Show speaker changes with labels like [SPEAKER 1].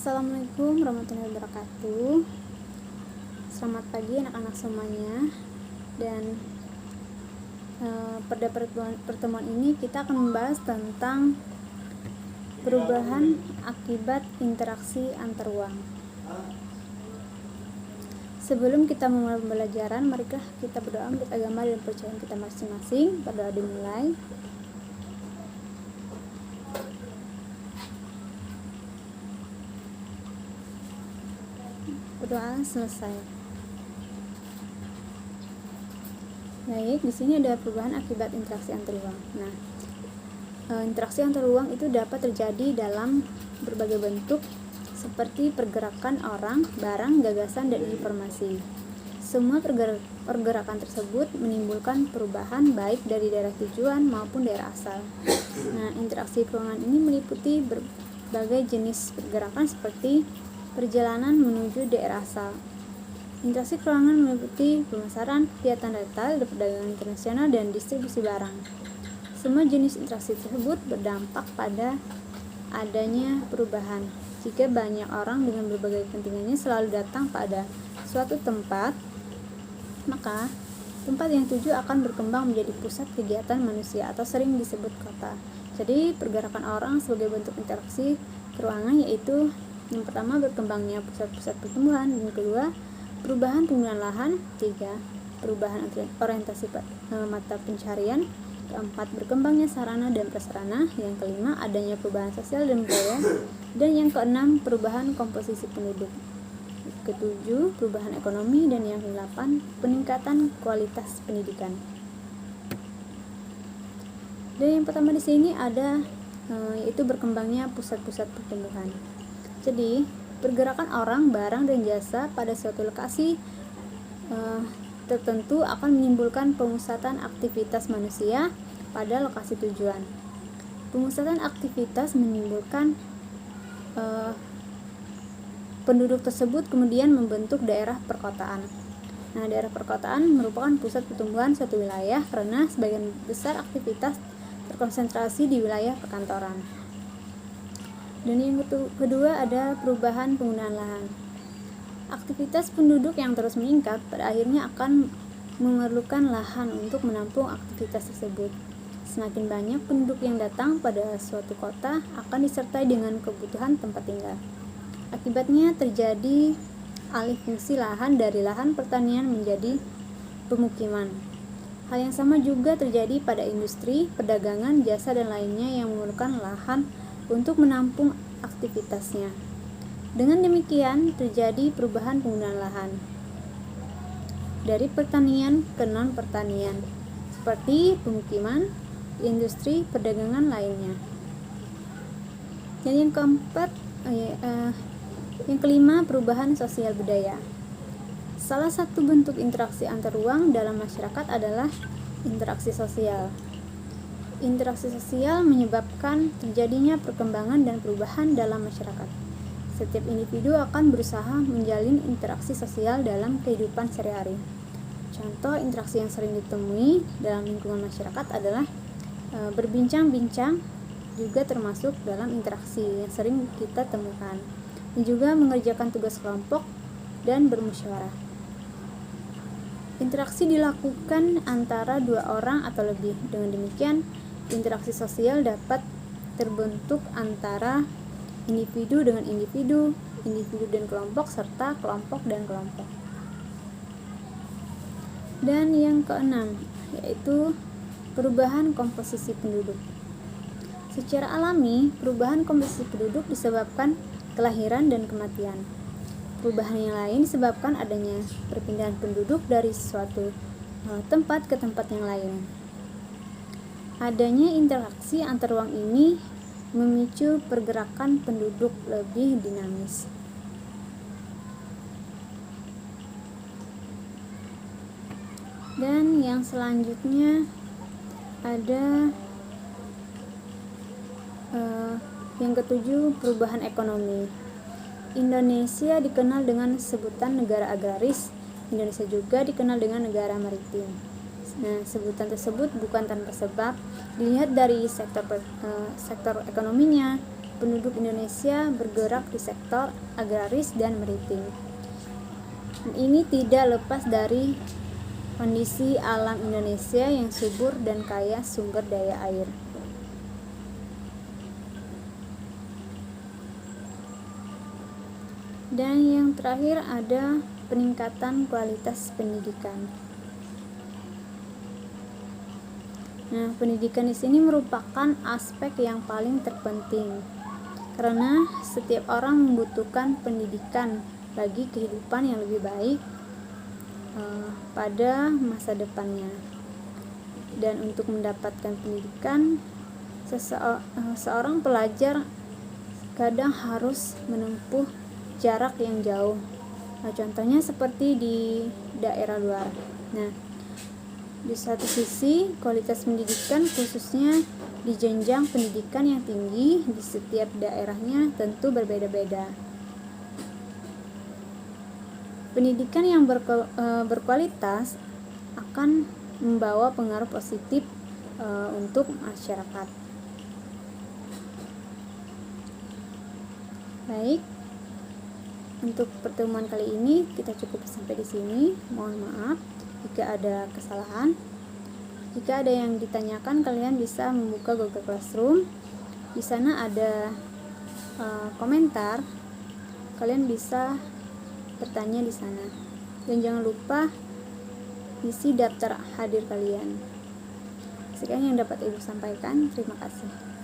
[SPEAKER 1] Assalamualaikum warahmatullahi wabarakatuh. Selamat pagi anak-anak semuanya. Dan pada pertemuan ini kita akan membahas tentang perubahan akibat interaksi antar ruang. Sebelum kita memulai pembelajaran, marilah kita berdoa menurut agama dan percayaan kita masing-masing. Berdoa dimulai. Berdoa selesai. Baik, di sini ada perubahan akibat interaksi antar ruang. Nah, interaksi antar ruang itu dapat terjadi dalam berbagai bentuk seperti pergerakan orang, barang, gagasan, dan informasi. Semua pergerakan tersebut menimbulkan perubahan baik dari daerah tujuan maupun daerah asal. Nah, interaksi perubahan ini meliputi berbagai jenis pergerakan seperti perjalanan menuju daerah asal. Interaksi keuangan meliputi pemasaran, kegiatan retail, perdagangan internasional, dan distribusi barang. Semua jenis interaksi tersebut berdampak pada adanya perubahan. Jika banyak orang dengan berbagai kepentingannya selalu datang pada suatu tempat, maka tempat yang tuju akan berkembang menjadi pusat kegiatan manusia atau sering disebut kota. Jadi, pergerakan orang sebagai bentuk interaksi keuangan yaitu yang pertama, berkembangnya pusat-pusat pertumbuhan. Yang kedua, perubahan penggunaan lahan. Tiga, perubahan orientasi mata pencarian. Keempat, berkembangnya sarana dan prasarana. Yang kelima, adanya perubahan sosial dan budaya. Dan yang keenam, perubahan komposisi penduduk. Ketujuh, perubahan ekonomi. Dan yang kedelapan, peningkatan kualitas pendidikan. Dan yang pertama di sini ada yaitu berkembangnya pusat-pusat pertumbuhan. Jadi, pergerakan orang, barang, dan jasa pada suatu lokasi tertentu akan menimbulkan pemusatan aktivitas manusia pada lokasi tujuan. Pemusatan aktivitas menimbulkan penduduk tersebut kemudian membentuk daerah perkotaan. Nah, daerah perkotaan merupakan pusat pertumbuhan suatu wilayah karena sebagian besar aktivitas terkonsentrasi di wilayah perkantoran. Dan yang kedua ada perubahan penggunaan lahan. Aktivitas penduduk yang terus meningkat pada akhirnya akan memerlukan lahan untuk menampung aktivitas tersebut. Semakin banyak penduduk yang datang pada suatu kota akan disertai dengan kebutuhan tempat tinggal. Akibatnya terjadi alih fungsi lahan dari lahan pertanian menjadi pemukiman. Hal yang sama juga terjadi pada industri, perdagangan, jasa, dan lainnya yang memerlukan lahan untuk menampung aktivitasnya. Dengan demikian terjadi perubahan penggunaan lahan dari pertanian ke non-pertanian seperti pemukiman, industri, perdagangan lainnya. Dan yang kelima, perubahan sosial budaya. Salah satu bentuk interaksi antar ruang dalam masyarakat adalah interaksi sosial. Interaksi sosial menyebabkan terjadinya perkembangan dan perubahan dalam masyarakat. Setiap individu akan berusaha menjalin interaksi sosial dalam kehidupan sehari-hari. Contoh interaksi yang sering ditemui dalam lingkungan masyarakat adalah berbincang-bincang, juga termasuk dalam interaksi yang sering kita temukan. Dan juga mengerjakan tugas kelompok dan bermusyawarah. Interaksi dilakukan antara dua orang atau lebih. Dengan demikian, interaksi sosial dapat terbentuk antara individu dengan individu, individu dan kelompok, serta kelompok dan kelompok. Dan yang keenam, yaitu perubahan komposisi penduduk. Secara alami, perubahan komposisi penduduk disebabkan kelahiran dan kematian. Perubahan yang lain disebabkan adanya perpindahan penduduk dari suatu tempat ke tempat yang lain. Adanya interaksi antar ruang ini memicu pergerakan penduduk lebih dinamis. Dan yang selanjutnya ada yang ketujuh, perubahan ekonomi. Indonesia dikenal dengan sebutan negara agraris. Indonesia juga dikenal dengan negara maritim. Nah, sebutan tersebut bukan tanpa sebab. Dilihat dari sektor ekonominya, penduduk Indonesia bergerak di sektor agraris dan maritim. Ini tidak lepas dari kondisi alam Indonesia yang subur dan kaya sumber daya air. Dan yang terakhir ada peningkatan kualitas pendidikan. Nah, pendidikan di sini merupakan aspek yang paling terpenting karena setiap orang membutuhkan pendidikan bagi kehidupan yang lebih baik pada masa depannya. Dan untuk mendapatkan pendidikan, seorang pelajar kadang harus menempuh jarak yang jauh. Nah, contohnya seperti di daerah luar. Nah, di satu sisi, kualitas pendidikan khususnya di jenjang pendidikan yang tinggi di setiap daerahnya tentu berbeda-beda. Pendidikan yang berkualitas akan membawa pengaruh positif untuk masyarakat. Baik, untuk pertemuan kali ini kita cukup sampai di sini. Mohon maaf jika ada kesalahan. Jika ada yang ditanyakan, kalian bisa membuka Google Classroom. Di sana ada komentar. Kalian bisa bertanya di sana. Dan jangan lupa isi daftar hadir kalian. Sekian yang dapat Ibu sampaikan. Terima kasih.